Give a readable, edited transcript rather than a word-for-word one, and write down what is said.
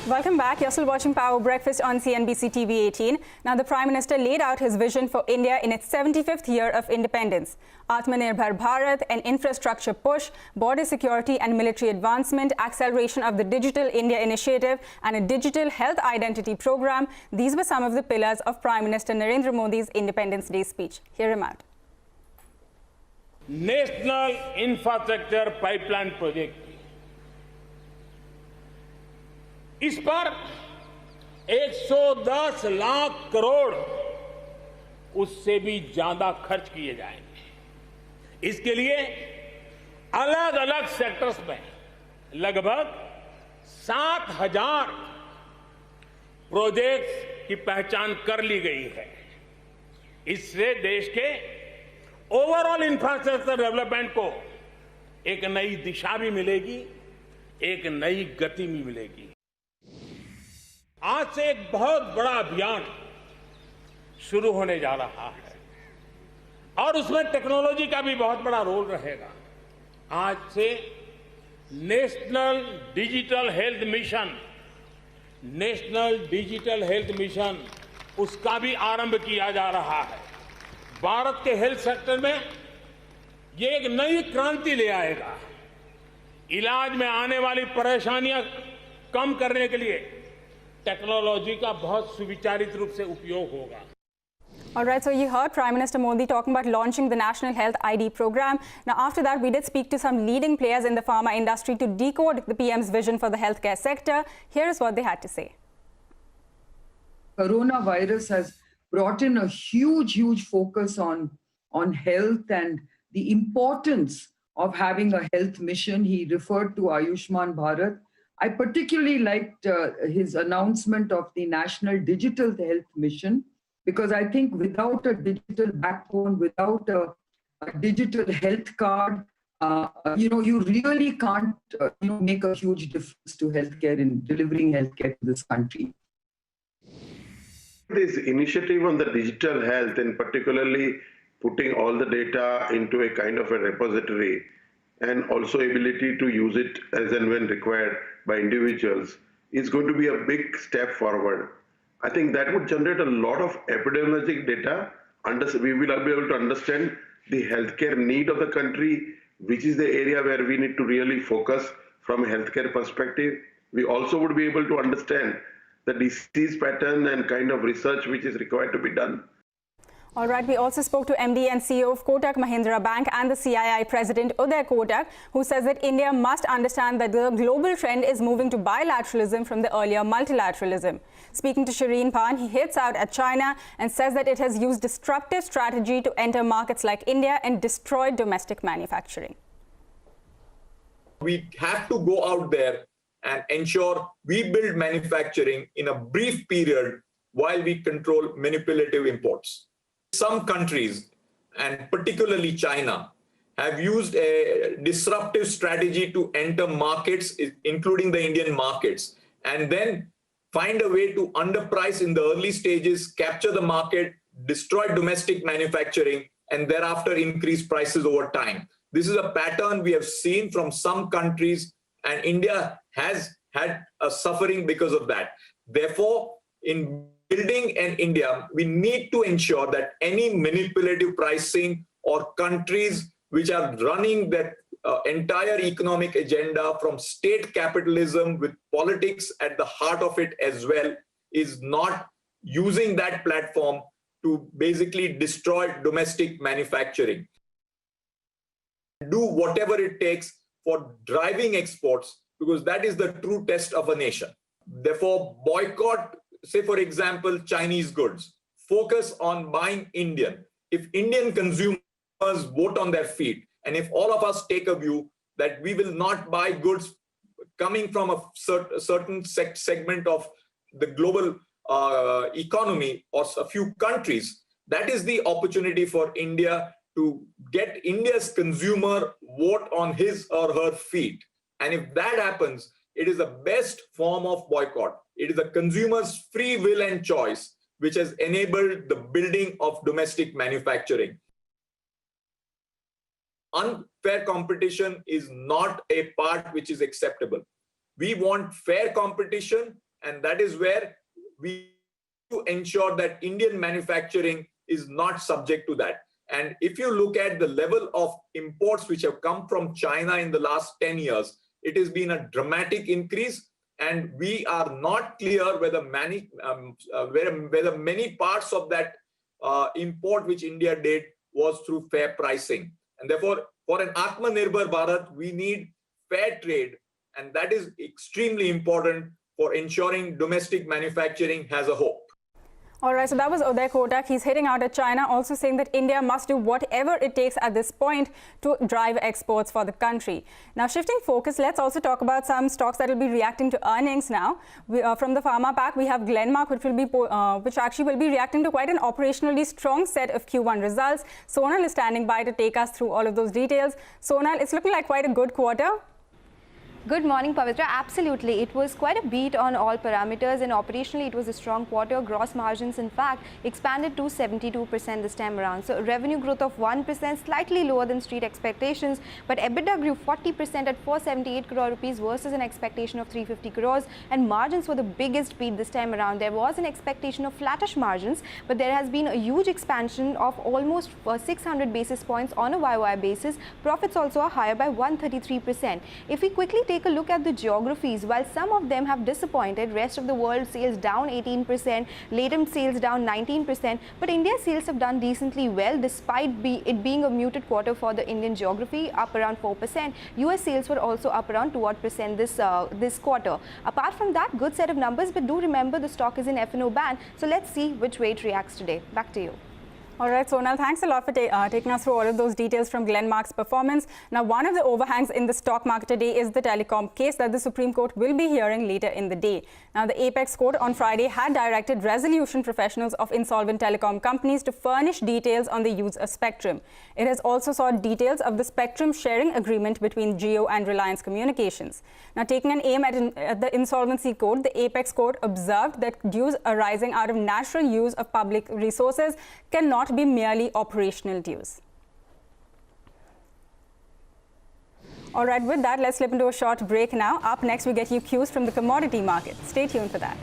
Welcome back. You're still watching Power Breakfast on CNBC TV 18. Now, the Prime Minister laid out his vision for India in its 75th year of independence. Atmanirbhar Bharat, an infrastructure push, border security and military advancement, acceleration of the Digital India Initiative and a digital health identity program. These were some of the pillars of Prime Minister Narendra Modi's Independence Day speech. Hear him out. National Infrastructure Pipeline Project इस पर 110 लाख करोड़ उससे भी ज्यादा खर्च किए जाएंगे। इसके लिए अलग अलग सेक्टर्स में लगभग 7,000 प्रोजेक्ट्स की पहचान कर ली गई है। इससे देश के ओवरऑल इंफ्रास्ट्रक्चर डेवलपमेंट को एक नई दिशा भी मिलेगी, एक नई गति भी मिलेगी। आज से एक बहुत बड़ा अभियान शुरू होने जा रहा है और उसमें टेक्नोलॉजी का भी बहुत बड़ा रोल रहेगा। आज से नेशनल डिजिटल हेल्थ मिशन उसका भी आरंभ किया जा रहा है। भारत के हेल्थ सेक्टर में ये एक नई क्रांति ले आएगा। इलाज में आने वाली परेशानियां कम करने के लिए टेक्नोलॉजी का बहुत सुविचारित रूप से उपयोग होगा। All right, so you heard Prime Minister Modi talking about launching the National Health ID program. Now, after that, we did speak to some leading players in the pharma industry to decode the PM's vision for the healthcare sector. Here is what they had to say. Coronavirus has brought in a huge focus on health and the importance of having a health mission. He referred to Ayushman Bharat. I particularly liked his announcement of the National Digital Health Mission, because I think without a digital backbone, without a digital health card, you really can't make a huge difference to healthcare in delivering healthcare to this country. This initiative on the digital health, and particularly putting all the data into a kind of a repository, and also ability to use it as and when required by individuals, is going to be a big step forward. I think that would generate a lot of epidemiologic data. We will be able to understand the healthcare need of the country, which is the area where we need to really focus from a healthcare perspective. We also would be able to understand the disease pattern and kind of research which is required to be done. All right, we also spoke to MD and CEO of Kotak Mahindra Bank and the CII President Uday Kotak, who says that India must understand that the global trend is moving to bilateralism from the earlier multilateralism. Speaking to Shireen Pan, he hits out at China and says that it has used disruptive strategy to enter markets like India and destroy domestic manufacturing. We have to go out there and ensure we build manufacturing in a brief period while we control manipulative imports. Some countries, and particularly China, have used a disruptive strategy to enter markets, including the Indian markets, and then find a way to underprice in the early stages, capture the market, destroy domestic manufacturing, and thereafter increase prices over time. This is a pattern we have seen from some countries, and India has had a suffering because of that. Therefore, in building an India, we need to ensure that any manipulative pricing or countries which are running that entire economic agenda from state capitalism with politics at the heart of it as well is not using that platform to basically destroy domestic manufacturing. Do whatever it takes for driving exports, because that is the true test of a nation. Therefore, boycott, say for example, Chinese goods. Focus on buying Indian. If Indian consumers vote on their feet, and if all of us take a view that we will not buy goods coming from a certain segment of the global economy or a few countries, that is the opportunity for India to get India's consumer vote on his or her feet. And if that happens, it is the best form of boycott. It is the consumer's free will and choice which has enabled the building of domestic manufacturing. Unfair competition is not a part which is acceptable. We want fair competition, And that is where we to ensure that Indian manufacturing is not subject to that. And if you look at the level of imports which have come from China in the last 10 years, it has been a dramatic increase. And we are not clear whether many parts of that import which India did was through fair pricing. And therefore, for an Atmanirbhar Bharat, we need fair trade. And that is extremely important for ensuring domestic manufacturing has a hope. All right, so that was Uday Kotak. He's hitting out at China, also saying that India must do whatever it takes at this point to drive exports for the country. Now, shifting focus, let's also talk about some stocks that will be reacting to earnings now. From the pharma pack, we have Glenmark, which actually will be reacting to quite an operationally strong set of Q1 results. Sonal is standing by to take us through all of those details. Sonal, it's looking like quite a good quarter. Good morning, Pavitra. Absolutely. It was quite a beat on all parameters, and operationally it was a strong quarter. Gross margins, in fact, expanded to 72% this time around. So revenue growth of 1%, slightly lower than street expectations, but EBITDA grew 40% at 478 crore rupees versus an expectation of 350 crores, and margins were the biggest beat this time around. There was an expectation of flattish margins, but there has been a huge expansion of almost 600 basis points on a YOY basis. Profits also are higher by 133%. If we quickly take a look at the geographies, while some of them have disappointed, rest of the world sales down 18%, latent sales down 19%, but India's sales have done decently well despite it being a muted quarter for the Indian geography, up around 4%. US sales were also up around 2% this quarter. Apart from that, good set of numbers, but do remember the stock is in F&O ban, so let's see which way it reacts today. Back to you. All right, Sonal, thanks a lot for taking us through all of those details from Glenmark's performance. Now, one of the overhangs in the stock market today is the Telecom case that the Supreme Court will be hearing later in the day. Now, the Apex Court on Friday had directed resolution professionals of insolvent telecom companies to furnish details on the use of spectrum. It has also sought details of the spectrum sharing agreement between Jio and Reliance Communications. Now, taking an aim at the Insolvency Code, the Apex Court observed that dues arising out of natural use of public resources cannot be merely operational dues. All right, with that, let's slip into a short break now. Up next, we get you cues from the commodity market. Stay tuned for that.